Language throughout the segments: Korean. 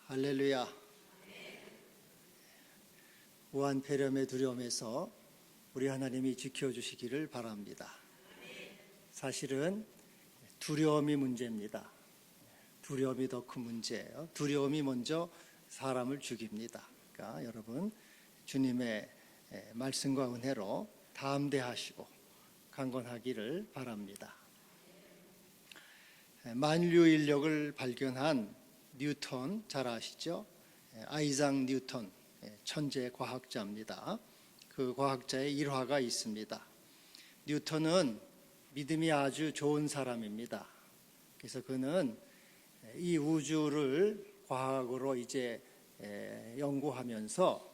할렐루야. 무한 폐렴의 두려움에서 우리 하나님이 지켜주시기를 바랍니다. 사실은 두려움이 문제입니다. 두려움이 더 큰 문제예요. 두려움이 먼저 사람을 죽입니다. 그러니까 여러분 주님의 말씀과 은혜로 담대하시고 강건하기를 바랍니다. 만류 인력을 발견한 뉴턴 잘 아시죠? 아이작 뉴턴 천재 과학자입니다. 그 과학자의 일화가 있습니다. 뉴턴은 믿음이 아주 좋은 사람입니다. 그래서 그는 이 우주를 과학으로 이제 연구하면서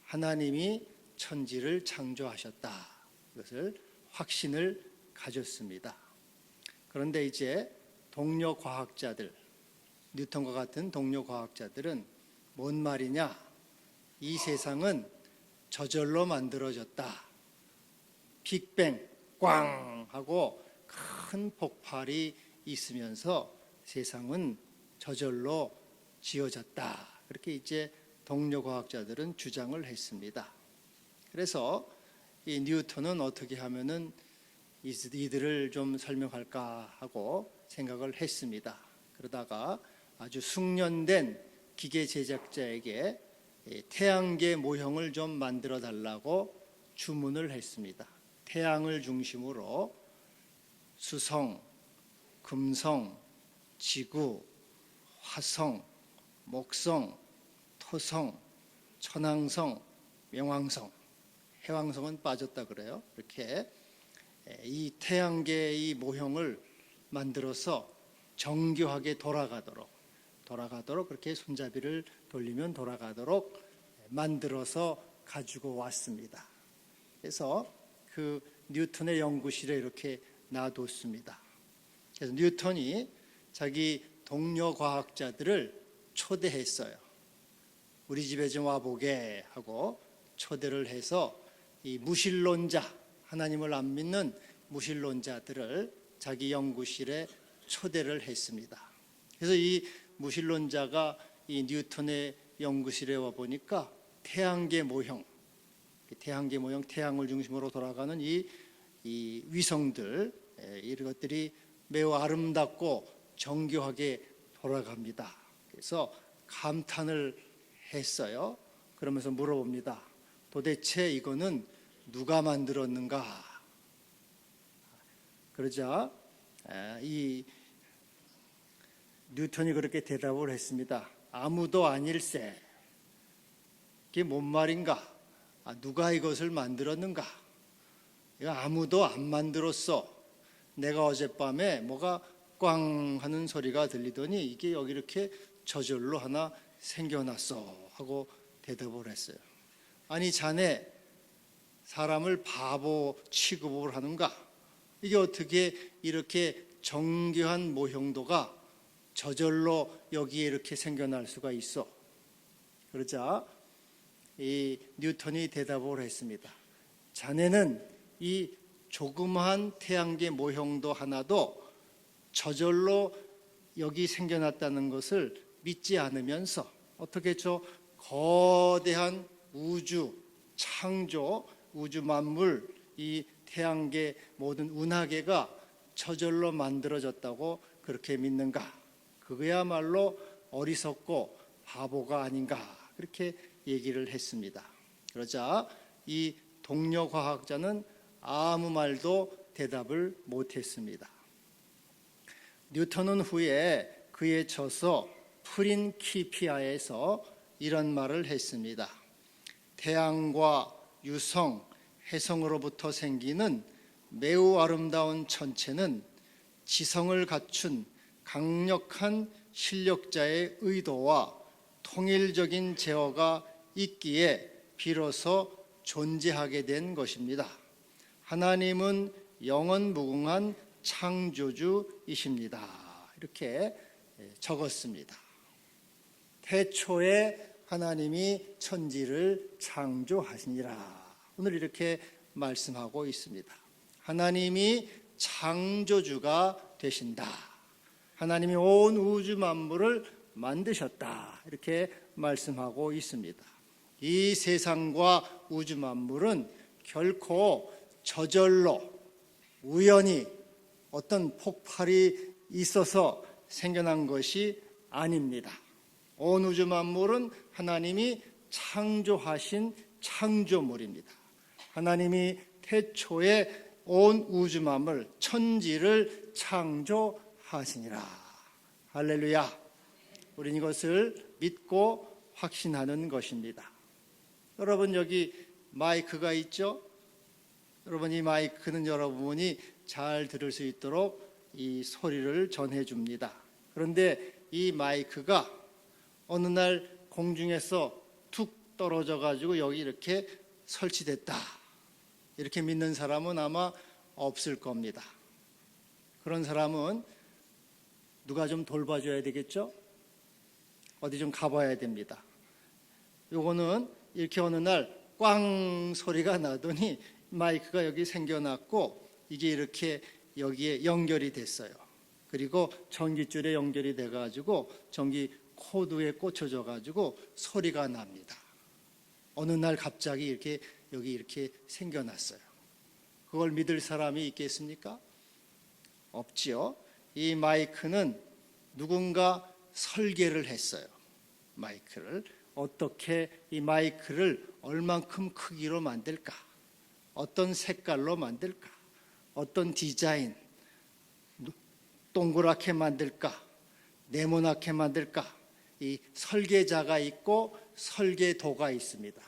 하나님이 천지를 창조하셨다. 이것을 확신을 가졌습니다. 그런데 이제 동료 과학자들, 뉴턴과 같은 동료 과학자들은 뭔 말이냐? 이 세상은 저절로 만들어졌다. 빅뱅 꽝 하고 큰 폭발이 있으면서 세상은 저절로 지어졌다. 그렇게 이제 동료 과학자들은 주장을 했습니다. 그래서 이 뉴턴은 어떻게 하면은 이들을 좀 설명할까 하고 생각을 했습니다. 그러다가 아주 숙련된 기계 제작자에게 태양계 모형을 좀 만들어 달라고 주문을 했습니다. 태양을 중심으로 수성, 금성, 지구, 화성, 목성, 토성, 천왕성, 명왕성, 해왕성은 빠졌다 그래요. 이렇게 이 태양계의 모형을 만들어서 정교하게 돌아가도록 그렇게 손잡이를 돌리면 돌아가도록 만들어서 가지고 왔습니다. 그래서 그 뉴턴의 연구실에 이렇게 놔뒀습니다. 그래서 뉴턴이 자기 동료 과학자들을 초대했어요. 우리 집에 좀 와보게 하고 초대를 해서 이 무신론자, 하나님을 안 믿는 무신론자들을 자기 연구실에 초대를 했습니다. 그래서 이 무신론자가 이 뉴턴의 연구실에 와 보니까 태양계 모형, 태양을 중심으로 돌아가는 이 위성들, 이런 것들이 매우 아름답고 정교하게 돌아갑니다. 그래서 감탄을 했어요. 그러면서 물어봅니다. 도대체 이거는 누가 만들었는가? 그러자 이 뉴턴이 그렇게 대답을 했습니다. 아무도 아닐세. 이게 뭔 말인가? 누가 이것을 만들었는가? 이거 아무도 안 만들었어. 내가 어젯밤에 뭐가 꽝 하는 소리가 들리더니 이게 여기 이렇게 저절로 하나 생겨났어 하고 대답을 했어요. 아니 자네 사람을 바보 취급을 하는가? 이게 어떻게 이렇게 정교한 모형도가 저절로 여기에 이렇게 생겨날 수가 있어? 그러자 이 뉴턴이 대답을 했습니다. 자네는 이 조그마한 태양계 모형도 하나도 저절로 여기 생겨났다는 것을 믿지 않으면서 어떻게 저 거대한 우주 창조, 우주 만물, 이 태양계 모든 은하계가 저절로 만들어졌다고 그렇게 믿는가? 그거야말로 어리석고 바보가 아닌가? 그렇게 얘기를 했습니다. 그러자 이 동료 과학자는 아무 말도 대답을 못했습니다. 뉴턴은 후에 그의 저서 프린키피아에서 이런 말을 했습니다. 태양과 유성, 해성으로부터 생기는 매우 아름다운 천체는 지성을 갖춘 강력한 실력자의 의도와 통일적인 제어가 있기에 비로소 존재하게 된 것입니다. 하나님은 영원무궁한 창조주이십니다. 이렇게 적었습니다. 태초에 하나님이 천지를 창조하시니라. 오늘 이렇게 말씀하고 있습니다. 하나님이 창조주가 되신다. 하나님이 온 우주 만물을 만드셨다. 이렇게 말씀하고 있습니다. 이 세상과 우주 만물은 결코 저절로 우연히 어떤 폭발이 있어서 생겨난 것이 아닙니다. 온 우주 만물은 하나님이 창조하신 창조물입니다. 하나님이 태초에 온 우주 만물 천지를 창조하시니라. 할렐루야. 우리는 이것을 믿고 확신하는 것입니다. 여러분, 여기 마이크가 있죠? 여러분, 이 마이크는 여러분이 잘 들을 수 있도록 이 소리를 전해줍니다. 그런데 이 마이크가 어느 날 공중에서 툭 떨어져 가지고 여기 이렇게 설치됐다, 이렇게 믿는 사람은 아마 없을 겁니다. 그런 사람은 누가 좀 돌봐줘야 되겠죠? 어디 좀 가봐야 됩니다. 요거는 이렇게 어느 날 꽝 소리가 나더니 마이크가 여기 생겨났고 이게 이렇게 여기에 연결이 됐어요. 그리고 전기줄에 연결이 돼가지고 전기 코드에 꽂혀져 가지고 소리가 납니다. 어느 날 갑자기 이렇게 여기 이렇게 생겨났어요. 그걸 믿을 사람이 있겠습니까? 없지요. 이 마이크는 누군가 설계를 했어요. 마이크를 어떻게, 이 마이크를 얼만큼 크기로 만들까, 어떤 색깔로 만들까, 어떤 디자인, 동그랗게 만들까, 네모나게 만들까, 이 설계자가 있고 설계도가 있습니다.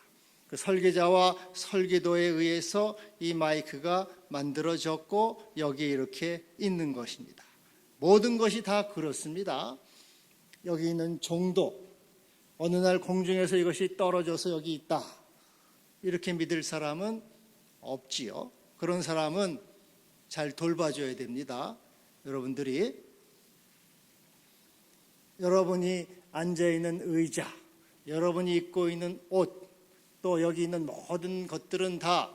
그 설계자와 설계도에 의해서 이 마이크가 만들어졌고 여기 이렇게 있는 것입니다. 모든 것이 다 그렇습니다. 여기 있는 종도, 어느 날 공중에서 이것이 떨어져서 여기 있다, 이렇게 믿을 사람은 없지요. 그런 사람은 잘 돌봐줘야 됩니다. 여러분이 앉아있는 의자, 여러분이 입고 있는 옷, 또 여기 있는 모든 것들은 다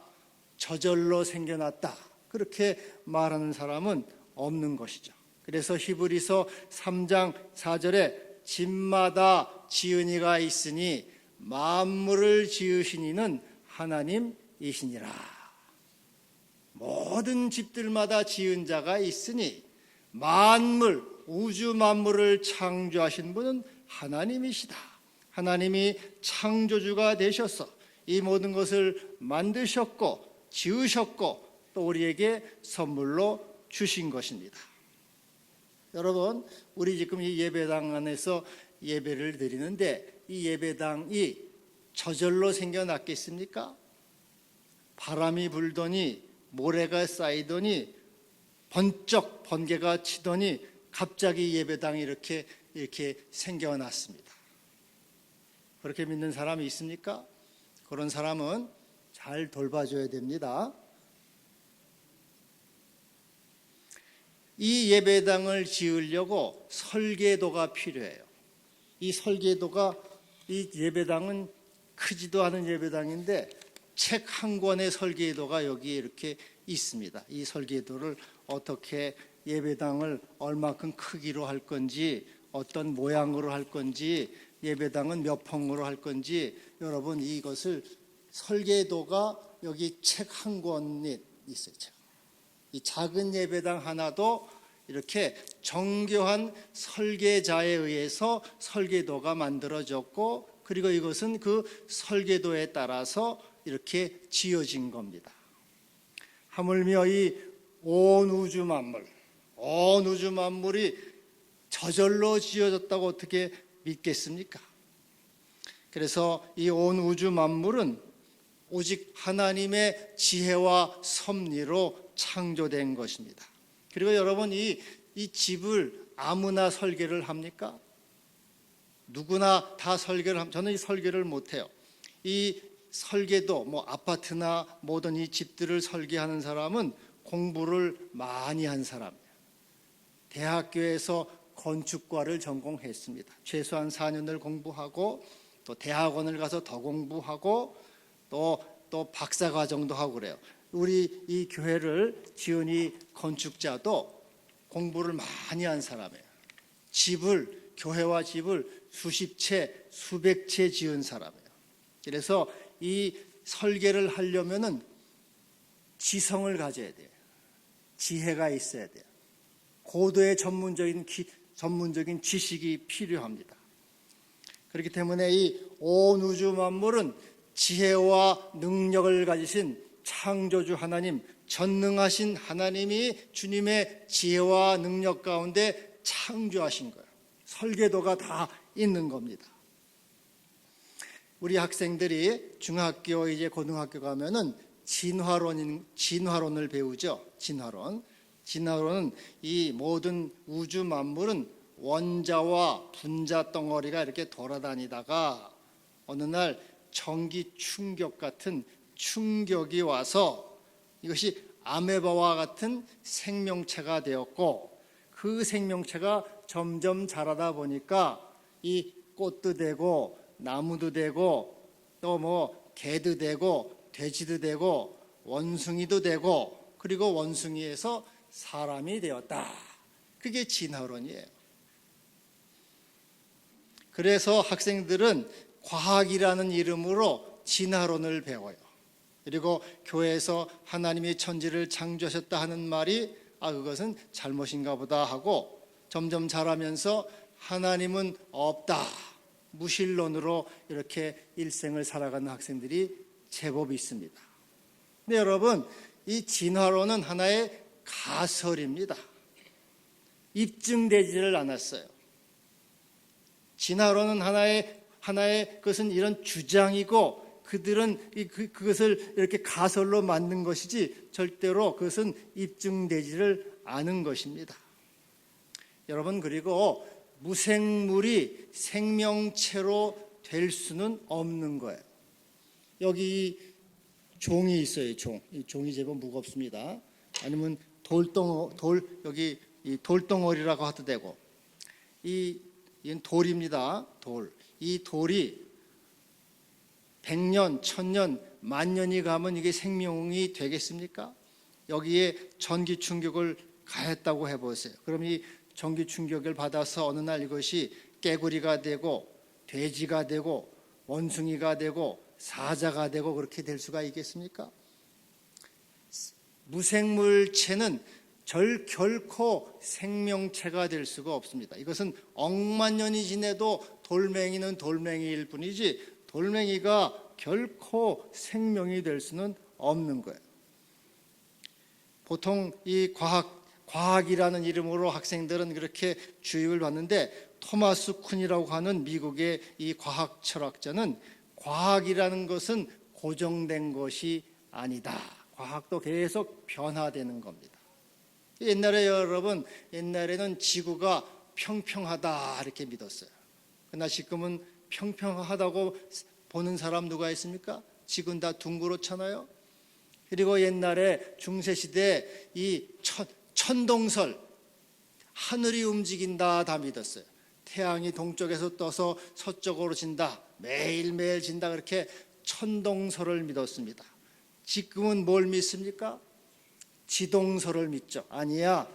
저절로 생겨났다, 그렇게 말하는 사람은 없는 것이죠. 그래서 히브리서 3장 4절에 집마다 지은 이가 있으니 만물을 지으신 이는 하나님이시니라. 모든 집들마다 지은 자가 있으니 만물, 우주 만물을 창조하신 분은 하나님이시다. 하나님이 창조주가 되셔서 이 모든 것을 만드셨고 지으셨고 또 우리에게 선물로 주신 것입니다. 여러분, 우리 지금 이 예배당 안에서 예배를 드리는데 이 예배당이 저절로 생겨났겠습니까? 바람이 불더니 모래가 쌓이더니 번쩍 번개가 치더니 갑자기 예배당이 이렇게 생겨났습니다. 그렇게 믿는 사람이 있습니까? 그런 사람은 잘 돌봐줘야 됩니다. 이 예배당을 지으려고 설계도가 필요해요. 이 설계도가, 이 예배당은 크지도 않은 예배당인데 책 한 권의 설계도가 여기 이렇게 있습니다. 이 설계도를 어떻게 예배당을 얼마큼 크기로 할 건지, 어떤 모양으로 할 건지, 예배당은 몇 평으로 할 건지, 여러분 이것을 설계도가 여기 책 한 권이 있어요. 이 작은 예배당 하나도 이렇게 정교한 설계자에 의해서 설계도가 만들어졌고, 그리고 이것은 그 설계도에 따라서 이렇게 지어진 겁니다. 하물며 이 온 우주 만물이 저절로 지어졌다고 어떻게 믿겠습니까? 그래서 이 온 우주 만물은 오직 하나님의 지혜와 섭리로 창조된 것입니다. 그리고 여러분, 이 집을 아무나 설계를 합니까? 누구나 다 설계를 합니다. 저는 이 설계를 못해요. 이 설계도, 아파트나 모든 이 집들을 설계하는 사람은 공부를 많이 한 사람이에요. 대학교에서 건축과를 전공했습니다. 최소한 4년을 공부하고 또 대학원을 가서 더 공부하고 또 박사과정도 하고 그래요. 우리 이 교회를 지은 이 건축자도 공부를 많이 한 사람이에요. 집을 교회와 집을 수십 채, 수백 채 지은 사람이에요. 그래서 이 설계를 하려면은 지성을 가져야 돼요. 지혜가 있어야 돼요. 고도의 전문적인 지식이 필요합니다. 그렇기 때문에 이 온 우주 만물은 지혜와 능력을 가지신 창조주 하나님, 전능하신 하나님이 주님의 지혜와 능력 가운데 창조하신 거예요. 설계도가 다 있는 겁니다. 우리 학생들이 중학교 이제 고등학교 가면은 진화론을 배우죠. 진화론은 이 모든 우주 만물은 원자와 분자 덩어리가 이렇게 돌아다니다가 어느 날 전기 충격 같은 충격이 와서 이것이 아메바와 같은 생명체가 되었고, 그 생명체가 점점 자라다 보니까 이 꽃도 되고 나무도 되고 또 뭐 개도 되고 돼지도 되고 원숭이도 되고, 그리고 원숭이에서 사람이 되었다. 그게 진화론이에요. 그래서 학생들은 과학이라는 이름으로 진화론을 배워요. 그리고 교회에서 하나님이 천지를 창조하셨다 하는 말이 그것은 잘못인가 보다 하고, 점점 자라면서 하나님은 없다, 무신론으로 이렇게 일생을 살아가는 학생들이 제법 있습니다. 근데 여러분, 이 진화론은 하나의 가설입니다. 입증되지를 않았어요. 진화론은 하나의 그것은 이런 주장이고, 그들은 그것을 이렇게 가설로 만든 것이지 절대로 그것은 입증되지를 않은 것입니다. 여러분, 그리고 무생물이 생명체로 될 수는 없는 거예요. 여기 종이 있어요. 이 종이 제법 무겁습니다. 아니면 여기 이 돌덩어리라고 해도 되고, 이건 돌입니다. 이 돌이 100년, 1000년, 만년이 가면 이게 생명이 되겠습니까? 여기에 전기 충격을 가했다고 해보세요. 그럼 이 전기 충격을 받아서 어느 날 이것이 깨구리가 되고 돼지가 되고 원숭이가 되고 사자가 되고 그렇게 될 수가 있겠습니까? 무생물체는 결코 생명체가 될 수가 없습니다. 이것은 억만 년이 지내도 돌멩이는 돌멩이일 뿐이지 돌멩이가 결코 생명이 될 수는 없는 거예요. 보통 이 과학이라는 이름으로 학생들은 그렇게 주입을 받는데, 토마스 쿤이라고 하는 미국의 이 과학 철학자는 과학이라는 것은 고정된 것이 아니다. 과학도 계속 변화되는 겁니다. 옛날에는 지구가 평평하다 이렇게 믿었어요. 그러나 지금은 평평하다고 보는 사람 누가 있습니까? 지구는 다 둥그렇잖아요. 그리고 옛날에 중세시대에 이 천동설, 하늘이 움직인다 다 믿었어요. 태양이 동쪽에서 떠서 서쪽으로 진다, 매일매일 진다, 그렇게 천동설을 믿었습니다. 지금은 뭘 믿습니까? 지동설을 믿죠. 아니야,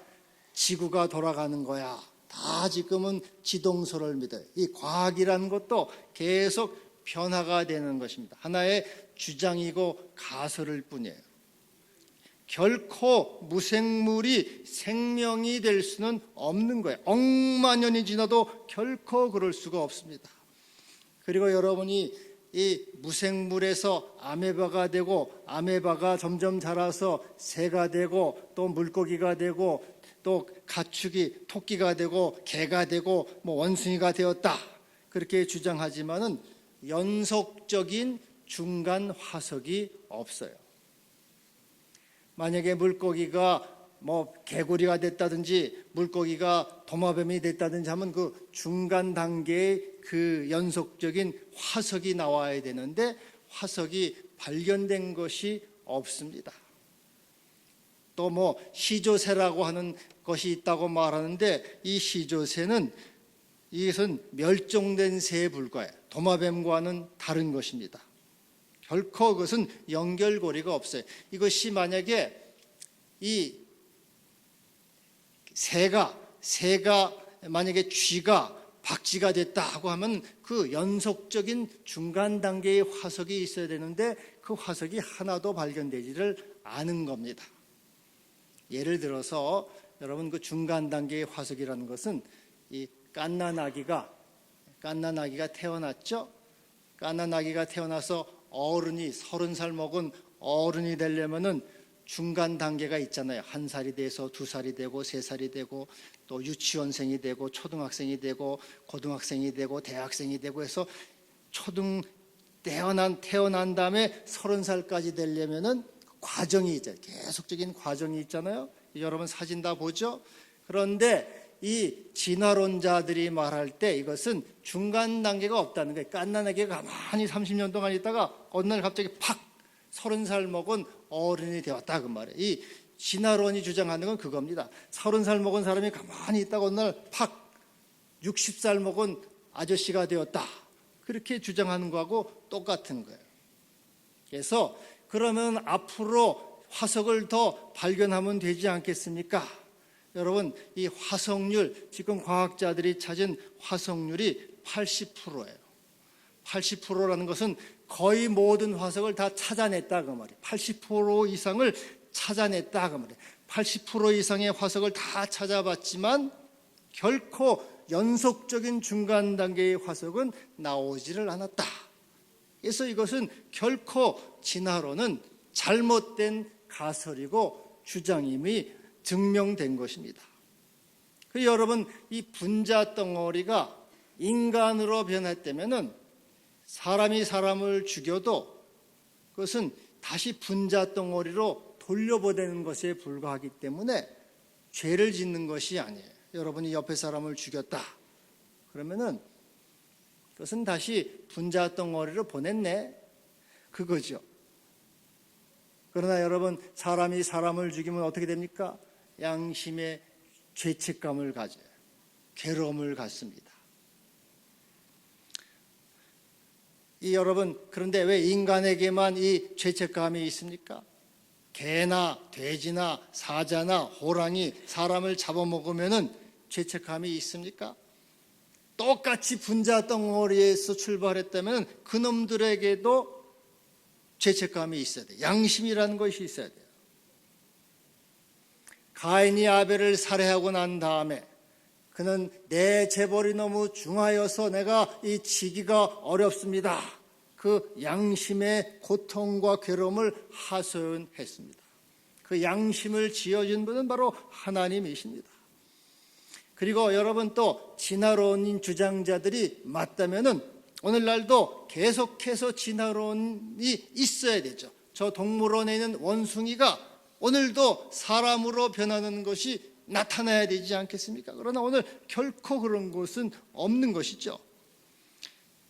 지구가 돌아가는 거야. 다 지금은 지동설을 믿어요. 이 과학이라는 것도 계속 변화가 되는 것입니다. 하나의 주장이고 가설일 뿐이에요. 결코 무생물이 생명이 될 수는 없는 거예요. 억만 년이 지나도 결코 그럴 수가 없습니다. 그리고 여러분이 이 무생물에서 아메바가 되고, 아메바가 점점 자라서 새가 되고, 또 물고기가 되고, 또 가축이 토끼가 되고, 개가 되고, 원숭이가 되었다, 그렇게 주장하지만은 연속적인 중간 화석이 없어요. 만약에 물고기가 개구리가 됐다든지 물고기가 도마뱀이 됐다든지 하면 그 중간 단계의 그 연속적인 화석이 나와야 되는데 화석이 발견된 것이 없습니다. 또 시조새라고 하는 것이 있다고 말하는데, 이 시조새는 이것은 멸종된 새에 불과해요. 도마뱀과는 다른 것입니다. 결코 그것은 연결고리가 없어요. 이것이 만약에 이 새가 만약에 쥐가 박쥐가 됐다 고 하면 그 연속적인 중간 단계의 화석이 있어야 되는데 그 화석이 하나도 발견되지를 않은 겁니다. 예를 들어서 여러분 그 중간 단계의 화석이라는 것은 이 갓난아기가 태어났죠. 갓난아기가 태어나서 어른이 30살 먹은 어른이 되려면은 중간 단계가 있잖아요. 1살이 돼서 2살이 되고 3살이 되고 또 유치원생이 되고 초등학생이 되고 고등학생이 되고 대학생이 되고 해서 태어난 다음에 30살까지 되려면은 과정이 있잖아요. 계속적인 과정이 있잖아요. 여러분 사진 다 보죠? 그런데 이 진화론자들이 말할 때 이것은 중간 단계가 없다는 거예요. 갓난아기가 가만히 30년 동안 있다가 어느 날 갑자기 팍 30살 먹은 어른이 되었다 그 말이에요. 이 진화론이 주장하는 건 그겁니다. 30살 먹은 사람이 가만히 있다가 어느 날 팍 60살 먹은 아저씨가 되었다. 그렇게 주장하는 거하고 똑같은 거예요. 그래서 그러면 앞으로 화석을 더 발견하면 되지 않겠습니까? 여러분, 이 화석률, 지금 과학자들이 찾은 화석률이 80%예요. 80%라는 것은 거의 모든 화석을 다 찾아냈다 그 말이에요. 80% 이상을 찾아냈다 그 말이에요. 80% 이상의 화석을 다 찾아봤지만 결코 연속적인 중간 단계의 화석은 나오지를 않았다. 그래서 이것은 결코 진화론은 잘못된 가설이고 주장임이 증명된 것입니다. 여러분, 이 분자 덩어리가 인간으로 변했다면은 사람이 사람을 죽여도 그것은 다시 분자 덩어리로 돌려보내는 것에 불과하기 때문에 죄를 짓는 것이 아니에요. 여러분이 옆에 사람을 죽였다 그러면은 그것은 다시 분자 덩어리로 보냈네 그거죠. 그러나 여러분, 사람이 사람을 죽이면 어떻게 됩니까? 양심의 죄책감을 가져요. 괴로움을 갖습니다. 여러분, 그런데 왜 인간에게만 이 죄책감이 있습니까? 개나 돼지나 사자나 호랑이 사람을 잡아먹으면 죄책감이 있습니까? 똑같이 분자 덩어리에서 출발했다면 그놈들에게도 죄책감이 있어야 돼요. 양심이라는 것이 있어야 돼요. 가인이 아벨을 살해하고 난 다음에 그는 내 재벌이 너무 중하여서 내가 이 지기가 어렵습니다. 그 양심의 고통과 괴로움을 하소연했습니다. 그 양심을 지어준 분은 바로 하나님이십니다. 그리고 여러분, 또 진화론인 주장자들이 맞다면은 오늘날도 계속해서 진화론이 있어야 되죠. 저 동물원에 있는 원숭이가 오늘도 사람으로 변하는 것이 나타나야 되지 않겠습니까? 그러나 오늘 결코 그런 것은 없는 것이죠.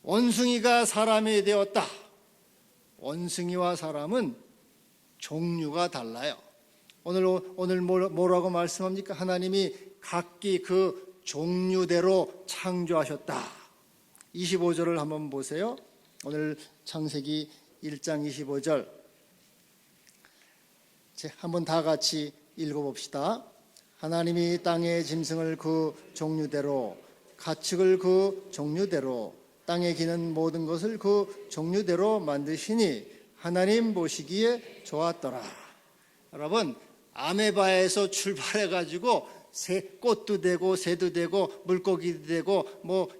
원숭이가 사람이 되었다. 원숭이와 사람은 종류가 달라요. 오늘 뭐라고 말씀합니까? 하나님이 각기 그 종류대로 창조하셨다. 25절을 한번 보세요. 오늘 창세기 1장 25절. 한번 다 같이 읽어봅시다. 하나님이 땅의 짐승을 그 종류대로, 가축을 그 종류대로, 땅에 기는 모든 것을 그 종류대로 만드시니 하나님 보시기에 좋았더라. 여러분, 아메바에서 출발해가지고 꽃도 되고 새도 되고 물고기도 되고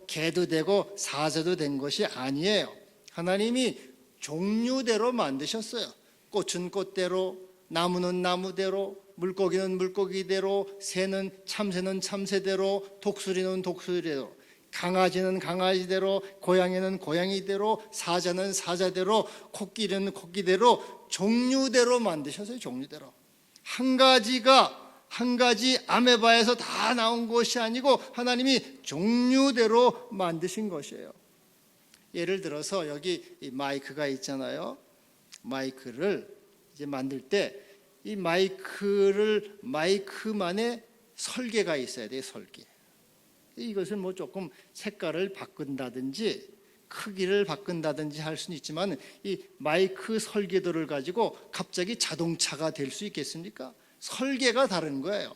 개도 되고 사자도 된 것이 아니에요. 하나님이 종류대로 만드셨어요. 꽃은 꽃대로, 나무는 나무대로, 물고기는 물고기대로, 새는 참새대로, 독수리는 독수리대로, 강아지는 강아지대로, 고양이는 고양이대로, 사자는 사자대로, 코끼리는 코끼리대로 종류대로 만드셨어요. 종류대로. 한 가지 아메바에서 다 나온 것이 아니고 하나님이 종류대로 만드신 것이에요. 예를 들어서 여기 이 마이크가 있잖아요. 마이크를 이제 만들 때 이 마이크만의 설계가 있어야 돼요. 설계. 이것은 조금 색깔을 바꾼다든지 크기를 바꾼다든지 할 수는 있지만 이 마이크 설계도를 가지고 갑자기 자동차가 될 수 있겠습니까? 설계가 다른 거예요.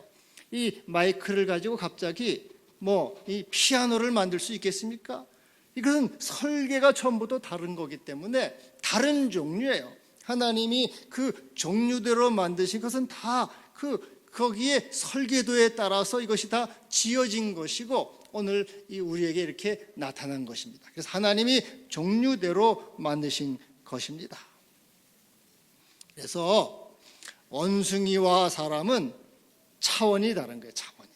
이 마이크를 가지고 갑자기 뭐 이 피아노를 만들 수 있겠습니까? 이것은 설계가 전부터 다른 거기 때문에 다른 종류예요. 하나님이 그 종류대로 만드신 것은 다 거기에 설계도에 따라서 이것이 다 지어진 것이고 오늘 우리에게 이렇게 나타난 것입니다. 그래서 하나님이 종류대로 만드신 것입니다. 그래서 원숭이와 사람은 차원이 다른 거예요. 차원이.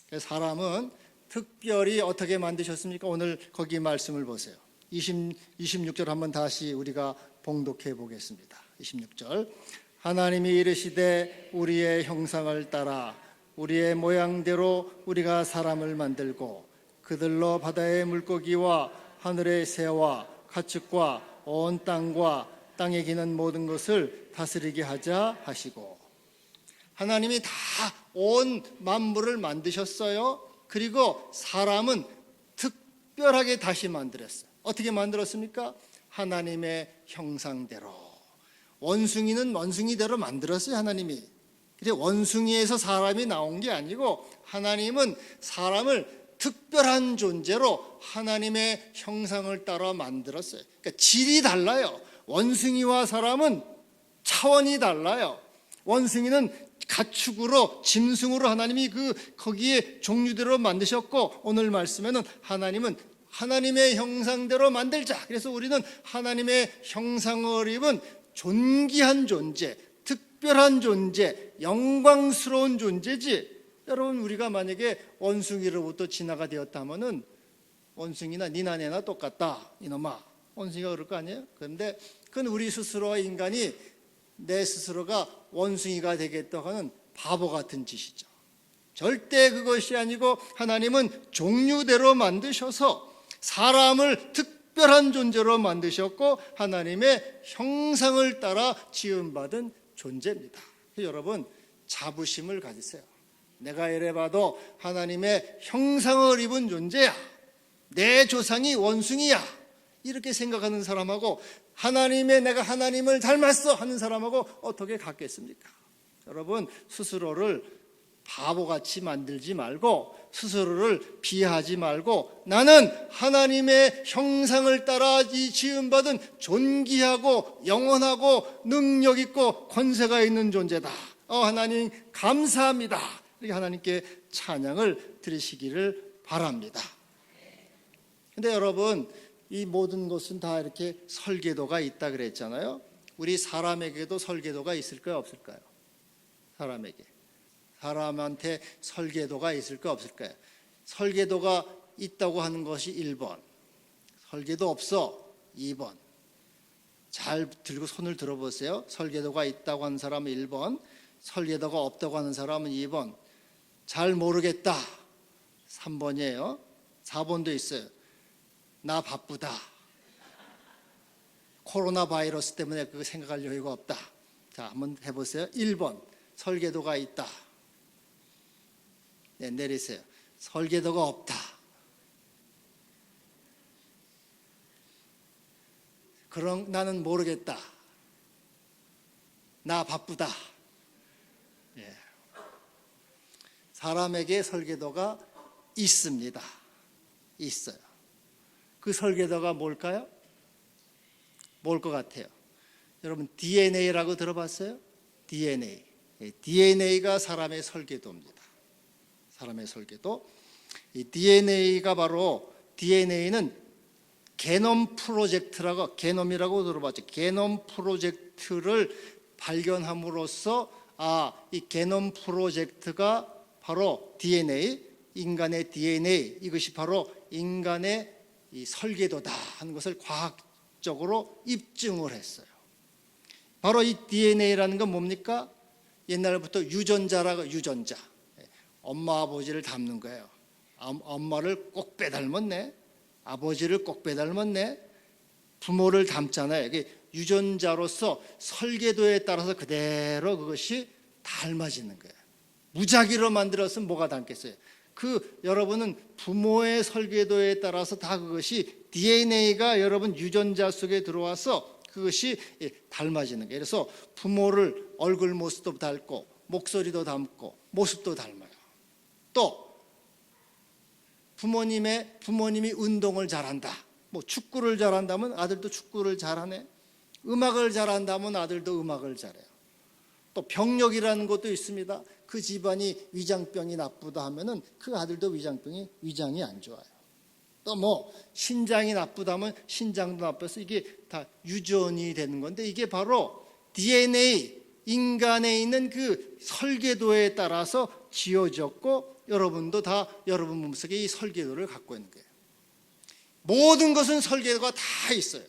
그래서 사람은 특별히 어떻게 만드셨습니까? 오늘 거기 말씀을 보세요. 26절 한번 다시 우리가 봉독해 보겠습니다. 26절. 하나님이 이르시되 우리의 형상을 따라 우리의 모양대로 우리가 사람을 만들고 그들로 바다의 물고기와 하늘의 새와 가축과 온 땅과 땅에 기는 모든 것을 다스리게 하자 하시고, 하나님이 다 온 만물을 만드셨어요. 그리고 사람은 특별하게 다시 만들었어요. 어떻게 만들었습니까? 하나님의 형상대로. 원숭이는 원숭이대로 만들었어요. 하나님이. 그래, 원숭이에서 사람이 나온 게 아니고 하나님은 사람을 특별한 존재로 하나님의 형상을 따라 만들었어요. 그러니까 질이 달라요. 원숭이와 사람은 차원이 달라요. 원숭이는 가축으로, 짐승으로 하나님이 거기에 종류대로 만드셨고, 오늘 말씀에는 하나님은 하나님의 형상대로 만들자. 그래서 우리는 하나님의 형상을 입은 존귀한 존재, 특별한 존재, 영광스러운 존재지. 여러분, 우리가 만약에 원숭이로부터 진화가 되었다면은 원숭이나 니나 내나 똑같다, 이놈아, 원숭이가 그럴 거 아니에요? 그런데 그건 우리 스스로와 인간이 내 스스로가 원숭이가 되겠다고 하는 바보 같은 짓이죠. 절대 그것이 아니고 하나님은 종류대로 만드셔서 사람을 특별한 존재로 만드셨고 하나님의 형상을 따라 지음받은 존재입니다. 여러분, 자부심을 가지세요. 내가 이래 봐도 하나님의 형상을 입은 존재야. 내 조상이 원숭이야. 이렇게 생각하는 사람하고 내가 하나님을 닮았어 하는 사람하고 어떻게 같겠습니까? 여러분, 스스로를 바보같이 만들지 말고 스스로를 비하하지 말고 나는 하나님의 형상을 따라 지음받은 존귀하고 영원하고 능력 있고 권세가 있는 존재다. 하나님 감사합니다. 이렇게 하나님께 찬양을 드리시기를 바랍니다. 근데 여러분, 이 모든 것은 다 이렇게 설계도가 있다 그랬잖아요. 우리 사람에게도 설계도가 있을까요, 없을까요? 사람한테 설계도가 있을까요, 없을까요? 설계도가 있다고 하는 것이 1번, 설계도 없어 2번. 잘 들고 손을 들어보세요. 설계도가 있다고 하는 사람은 1번, 설계도가 없다고 하는 사람은 2번, 잘 모르겠다 3번이에요. 4번도 있어요. 나 바쁘다. 코로나 바이러스 때문에 그거 생각할 여유가 없다. 자, 한번 해보세요. 1번, 설계도가 있다. 네, 내리세요. 설계도가 없다. 그럼 나는 모르겠다. 나 바쁘다. 예. 사람에게 설계도가 있습니다. 있어요. 그 설계도가 뭘까요? 뭘 것 같아요? 여러분, DNA라고 들어봤어요? DNA. DNA가 사람의 설계도입니다. 사람의 설계도. 이 DNA가 바로, DNA는 게놈 프로젝트라고, 게놈이라고 들어봤죠. 게놈 프로젝트를 발견함으로써 이 게놈 프로젝트가 바로 DNA, 인간의 DNA, 이것이 바로 인간의 이 설계도다 하는 것을 과학적으로 입증을 했어요. 바로 이 DNA라는 건 뭡니까? 옛날부터 유전자라고, 유전자. 엄마 아버지를 닮는 거예요. 엄마를 꼭 빼닮았네. 아버지를 꼭 빼닮았네. 부모를 닮잖아요. 이게 유전자로서 설계도에 따라서 그대로 그것이 닮아지는 거예요. 무작위로 만들었으면 뭐가 닮겠어요? 여러분은 부모의 설계도에 따라서 다 그것이 DNA가 여러분 유전자 속에 들어와서 그것이 닮아지는 거예요. 그래서 부모를 얼굴 모습도 닮고 목소리도 닮고 모습도 닮아요. 또 부모님이 운동을 잘한다. 뭐 축구를 잘한다면 아들도 축구를 잘하네. 음악을 잘한다면 아들도 음악을 잘해요. 또 병력이라는 것도 있습니다. 그 집안이 위장병이 나쁘다 하면은 그 아들도 위장이 안 좋아요. 또 뭐 신장이 나쁘다면 신장도 나빠서 이게 다 유전이 되는 건데, 이게 바로 DNA, 인간에 있는 그 설계도에 따라서 지어졌고, 여러분도 다 여러분 몸속에 이 설계도를 갖고 있는 거예요. 모든 것은 설계도가 다 있어요.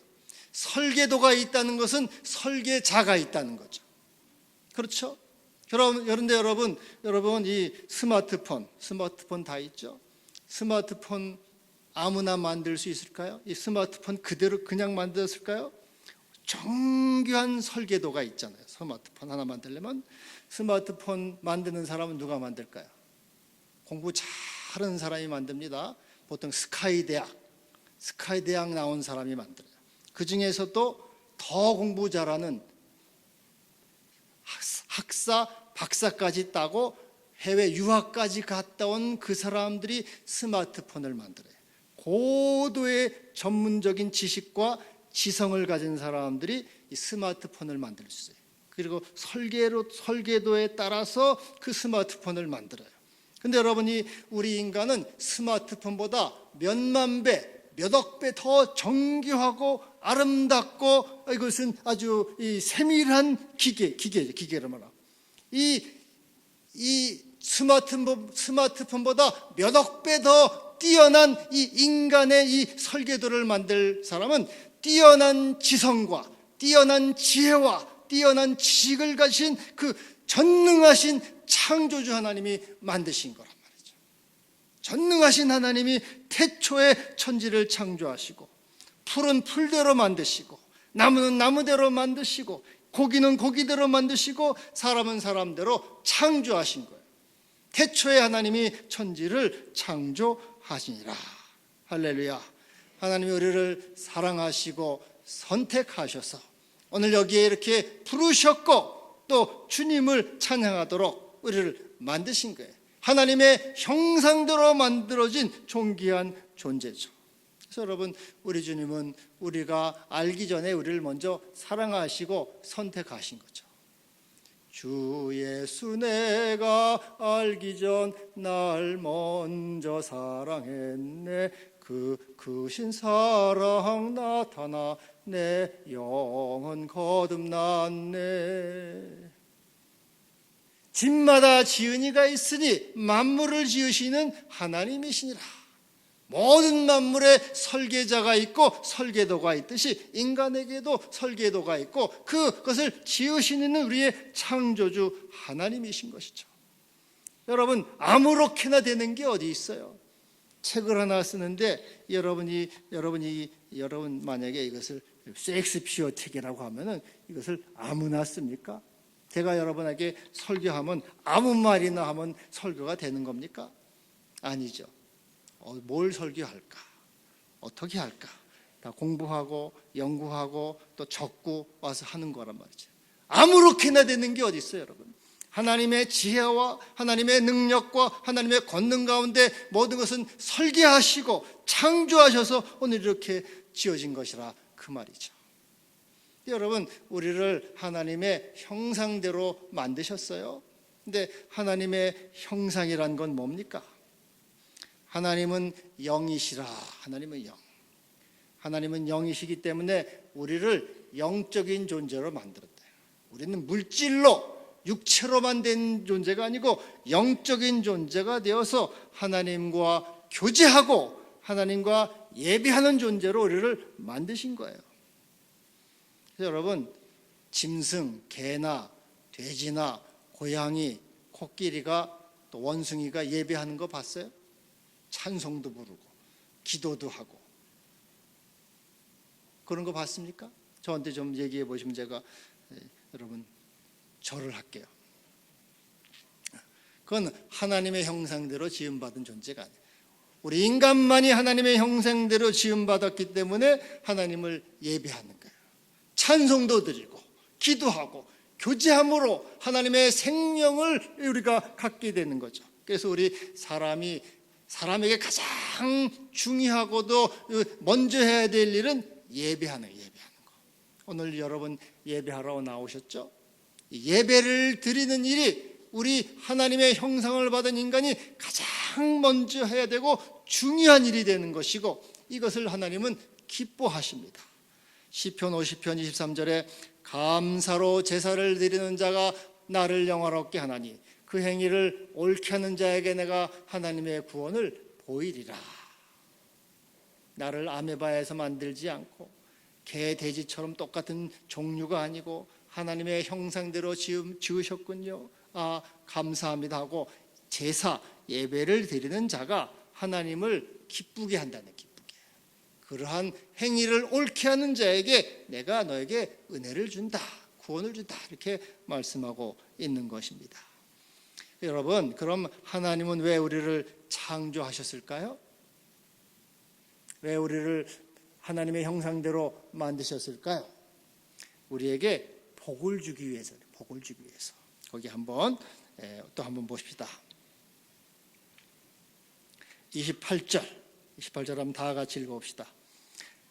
설계도가 있다는 것은 설계자가 있다는 거죠. 그렇죠? 그런데 여러분 이 스마트폰 다 있죠? 스마트폰 아무나 만들 수 있을까요? 이 스마트폰 그대로 그냥 만들었을까요? 정교한 설계도가 있잖아요. 스마트폰 하나 만들려면 스마트폰 만드는 사람은 누가 만들까요? 공부 잘하는 사람이 만듭니다. 보통 스카이대학 나온 사람이 만들어요. 그 중에서도 더 공부 잘하는 학사, 박사까지 따고 해외 유학까지 갔다 온 그 사람들이 스마트폰을 만들어요. 고도의 전문적인 지식과 지성을 가진 사람들이 이 스마트폰을 만들 수 있어요. 그리고 설계도에 따라서 그 스마트폰을 만들어요. 근데 여러분이 우리 인간은 스마트폰보다 몇만 배, 몇억 배 더 정교하고 아름답고, 이것은 아주 이 세밀한 기계로 말하면 이 스마트폰보다 몇억 배 더 뛰어난 이 인간의 이 설계도를 만들 사람은 뛰어난 지성과 뛰어난 지혜와 뛰어난 지식을 가진 그 전능하신 창조주 하나님이 만드신 거란 말이죠. 전능하신 하나님이 태초에 천지를 창조하시고, 풀은 풀대로 만드시고, 나무는 나무대로 만드시고, 고기는 고기대로 만드시고, 사람은 사람대로 창조하신 거예요. 태초에 하나님이 천지를 창조하시니라. 할렐루야. 하나님이 우리를 사랑하시고 선택하셔서 오늘 여기에 이렇게 부르셨고, 또 주님을 찬양하도록 우리를 만드신 거예요. 하나님의 형상대로 만들어진 존귀한 존재죠. 그래서 여러분, 우리 주님은 우리가 알기 전에 우리를 먼저 사랑하시고 선택하신 거죠. 주 예수 내가 알기 전 날 먼저 사랑했네. 그 크신 사랑 나타나 내 영혼 거듭났네. 집마다 지은이가 있으니 만물을 지으시는 하나님이시니라. 모든 만물에 설계자가 있고 설계도가 있듯이 인간에게도 설계도가 있고 그것을 지으시는 우리의 창조주 하나님이신 것이죠. 여러분, 아무렇게나 되는 게 어디 있어요? 책을 하나 쓰는데 여러분 만약에 이것을 셰익스피어 책이라고 하면은 이것을 아무나 씁니까? 제가 여러분에게 설교하면 아무 말이나 하면 설교가 되는 겁니까? 아니죠. 뭘 설교할까? 어떻게 할까? 다 공부하고 연구하고 또 적고 와서 하는 거란 말이죠. 아무렇게나 되는 게 어디 있어요, 여러분? 하나님의 지혜와 하나님의 능력과 하나님의 권능 가운데 모든 것은 설계하시고 창조하셔서 오늘 이렇게 지어진 것이라 그 말이죠. 여러분, 우리를 하나님의 형상대로 만드셨어요. 근데 하나님의 형상이란 건 뭡니까? 하나님은 영이시라. 하나님은 영이시기 때문에 우리를 영적인 존재로 만들었다. 우리는 물질로 육체로만 된 존재가 아니고 영적인 존재가 되어서 하나님과 교제하고 하나님과 예배하는 존재로 우리를 만드신 거예요. 그래서 여러분, 짐승, 개나 돼지나 고양이, 코끼리가 또 원숭이가 예배하는 거 봤어요? 찬송도 부르고 기도도 하고 그런 거 봤습니까? 저한테 좀 얘기해 보시면 제가 여러분 절을 할게요. 그건 하나님의 형상대로 지음받은 존재가 아니에요. 우리 인간만이 하나님의 형상대로 지음받았기 때문에 하나님을 예배하는 거예요. 찬송도 드리고 기도하고 교제함으로 하나님의 생명을 우리가 갖게 되는 거죠. 그래서 우리 사람에게 가장 중요하고도 먼저 해야 될 일은 예배하는 거. 오늘 여러분 예배하러 나오셨죠? 예배를 드리는 일이 우리 하나님의 형상을 받은 인간이 가장 먼저 해야 되고 중요한 일이 되는 것이고, 이것을 하나님은 기뻐하십니다. 시편 50편 23절에 감사로 제사를 드리는 자가 나를 영화롭게 하나니 그 행위를 옳게 하는 자에게 내가 하나님의 구원을 보이리라. 나를 아메바에서 만들지 않고 개, 돼지처럼 똑같은 종류가 아니고 하나님의 형상대로 지으셨군요. 아, 감사합니다 하고 제사, 예배를 드리는 자가 하나님을 기쁘게 한다는, 기쁘게. 그러한 행위를 옳게 하는 자에게 내가 너에게 은혜를 준다, 구원을 준다, 이렇게 말씀하고 있는 것입니다. 여러분, 그럼 하나님은 왜 우리를 창조하셨을까요? 왜 우리를 하나님의 형상대로 만드셨을까요? 우리에게 복을 주기 위해서, 복을 주기 위해서. 거기 또 한번 보십시다. 28절 한번 다 같이 읽어봅시다.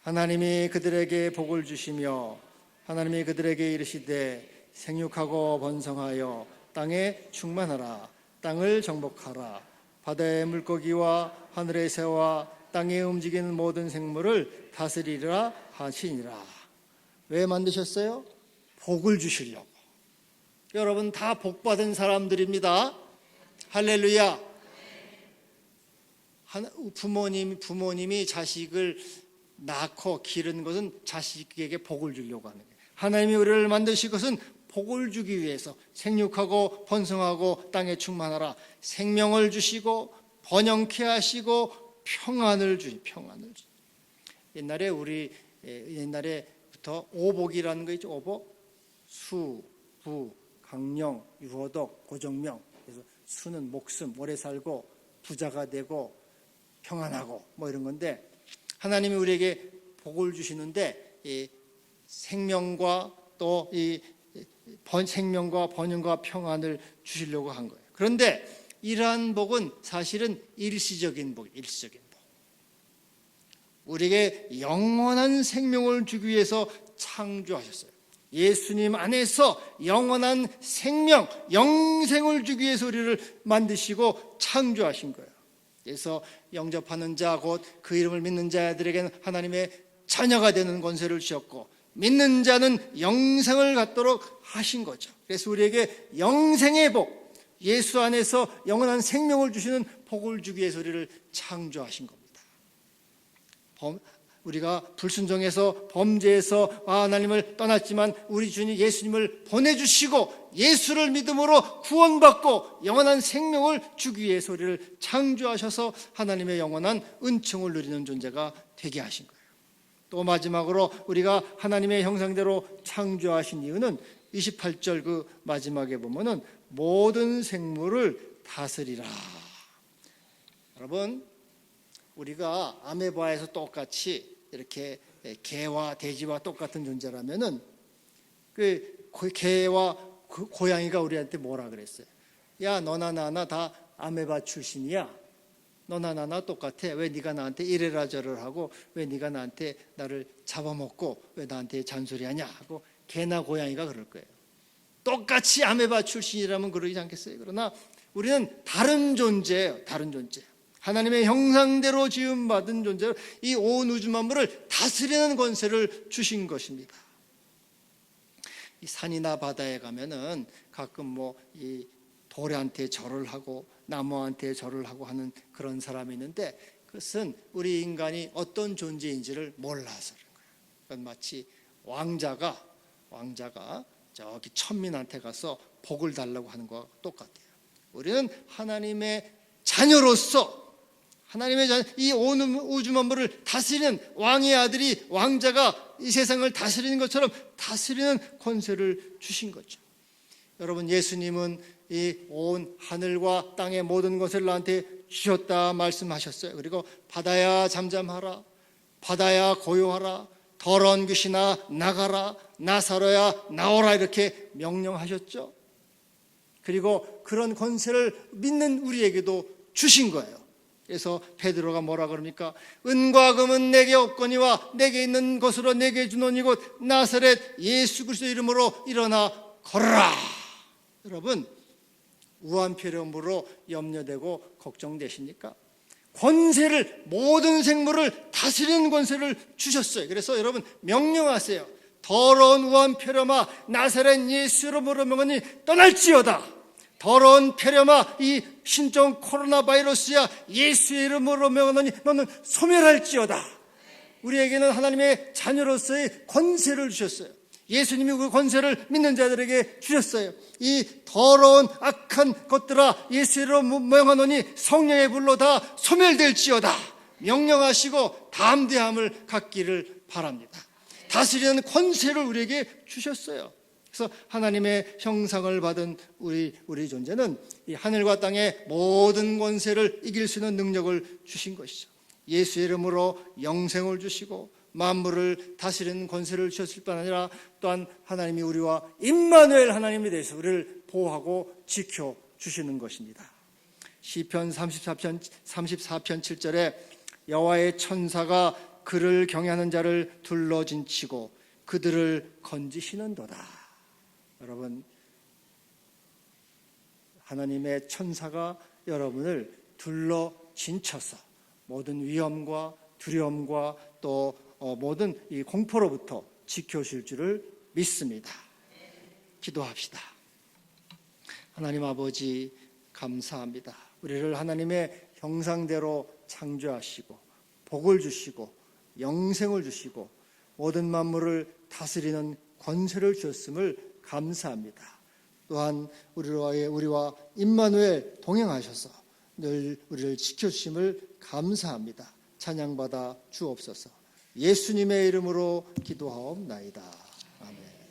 하나님이 그들에게 복을 주시며 하나님이 그들에게 이르시되 생육하고 번성하여 땅에 충만하라. 땅을 정복하라. 바다의 물고기와 하늘의 새와 땅에 움직이는 모든 생물을 다스리라 하시니라. 왜 만드셨어요? 복을 주시려고. 여러분 다 복받은 사람들입니다. 할렐루야. 부모님이 자식을 낳고 기르는 것은 자식에게 복을 주려고 하는 거예요. 하나님이 우리를 만드신 것은 복을 주기 위해서 생육하고 번성하고 땅에 충만하라. 생명을 주시고 번영케 하시고 평안을 주시. 옛날에부터 오복이라는 거 있죠. 오복, 수, 부, 강령, 유호덕, 고정명. 그래서 수는 목숨, 오래 살고 부자가 되고 평안하고 뭐 이런 건데, 하나님이 우리에게 복을 주시는데 이 생명과 또 이 생명과 번영과 평안을 주시려고 한 거예요. 그런데 이러한 복은 사실은 일시적인 복. 우리에게 영원한 생명을 주기 위해서 창조하셨어요. 예수님 안에서 영원한 생명, 영생을 주기 위해서 우리를 만드시고 창조하신 거예요. 그래서 영접하는 자, 곧 그 이름을 믿는 자들에게는 하나님의 자녀가 되는 권세를 주셨고, 믿는 자는 영생을 갖도록 하신 거죠. 그래서 우리에게 영생의 복, 예수 안에서 영원한 생명을 주시는 복을 주기 위해서 우리를 창조하신 겁니다. 우리가 불순종해서 범죄해서 하나님을 떠났지만 우리 주님 예수님을 보내주시고 예수를 믿음으로 구원받고 영원한 생명을 주기 위해서 우리를 창조하셔서 하나님의 영원한 은총을 누리는 존재가 되게 하신 거예요. 또 마지막으로 우리가 하나님의 형상대로 창조하신 이유는 28절 그 마지막에 보면은 모든 생물을 다스리라. 여러분, 우리가 아메바에서 똑같이 이렇게 개와 돼지와 똑같은 존재라면은 그 개와 그 고양이가 우리한테 뭐라 그랬어요? 야, 너나 나나 다 아메바 출신이야. 너나 나나 똑같아. 왜 네가 나한테 이래라 저래라 하고, 왜 네가 나를 잡아먹고 왜 나한테 잔소리하냐 하고 개나 고양이가 그럴 거예요. 똑같이 아메바 출신이라면 그러지 않겠어요? 그러나 우리는 다른 존재예요. 다른 존재. 하나님의 형상대로 지음받은 존재로 이 온 우주 만물을 다스리는 권세를 주신 것입니다. 이 산이나 바다에 가면은 가끔 이 돌한테 절을 하고 나무한테 절을 하고 하는 그런 사람이 있는데, 그것은 우리 인간이 어떤 존재인지를 몰라서 그런 거예요. 그건 마치 왕자가 저기 천민한테 가서 복을 달라고 하는 것과 똑같아요. 우리는 하나님의 자녀로서 이 온 우주 만물을 다스리는 왕의 아들이, 왕자가 이 세상을 다스리는 것처럼 다스리는 권세를 주신 거죠. 여러분, 예수님은 이 온 하늘과 땅의 모든 것을 나한테 주셨다 말씀하셨어요. 그리고 바다야 잠잠하라, 바다야 고요하라, 더러운 귀신아 나가라, 나사로야 나오라, 이렇게 명령하셨죠. 그리고 그런 권세를 믿는 우리에게도 주신 거예요. 그래서 베드로가 뭐라 그럽니까? 은과 금은 내게 없거니와 내게 있는 것으로 내게 주노니 곧 나사렛 예수 그리스도 이름으로 일어나 걸어라. 여러분, 우한폐렴으로 염려되고 걱정되십니까? 권세를, 모든 생물을 다스리는 권세를 주셨어요. 그래서 여러분 명령하세요. 더러운 우한폐렴아 나사렛 예수 이름으로 명하니 떠날지어다. 더러운 폐렴아 이 신종 코로나 바이러스야 예수의 이름으로 명하노니 너는 소멸할지어다. 우리에게는 하나님의 자녀로서의 권세를 주셨어요. 예수님이 그 권세를 믿는 자들에게 주셨어요. 이 더러운 악한 것들아 예수의 이름으로 명하노니 성령의 불로 다 소멸될지어다. 명령하시고 담대함을 갖기를 바랍니다. 다스리는 권세를 우리에게 주셨어요. 그래서 하나님의 형상을 받은 우리 존재는 이 하늘과 땅의 모든 권세를 이길 수 있는 능력을 주신 것이죠. 예수의 이름으로 영생을 주시고 만물을 다스리는 권세를 주셨을 뿐 아니라 또한 하나님이 우리와 임마누엘 하나님에 대해서 우리를 보호하고 지켜주시는 것입니다. 시편 34편 7절에 여호와의 천사가 그를 경외하는 자를 둘러진치고 그들을 건지시는도다. 여러분, 하나님의 천사가 여러분을 둘러진쳐서 모든 위험과 두려움과 또 모든 이 공포로부터 지켜주실 줄을 믿습니다. 기도합시다. 하나님 아버지 감사합니다. 우리를 하나님의 형상대로 창조하시고 복을 주시고 영생을 주시고 모든 만물을 다스리는 권세를 주셨음을 감사합니다. 또한 우리와 임마누엘 동행하셔서 늘 우리를 지켜주심을 감사합니다. 찬양받아 주옵소서. 예수님의 이름으로 기도하옵나이다. 아멘.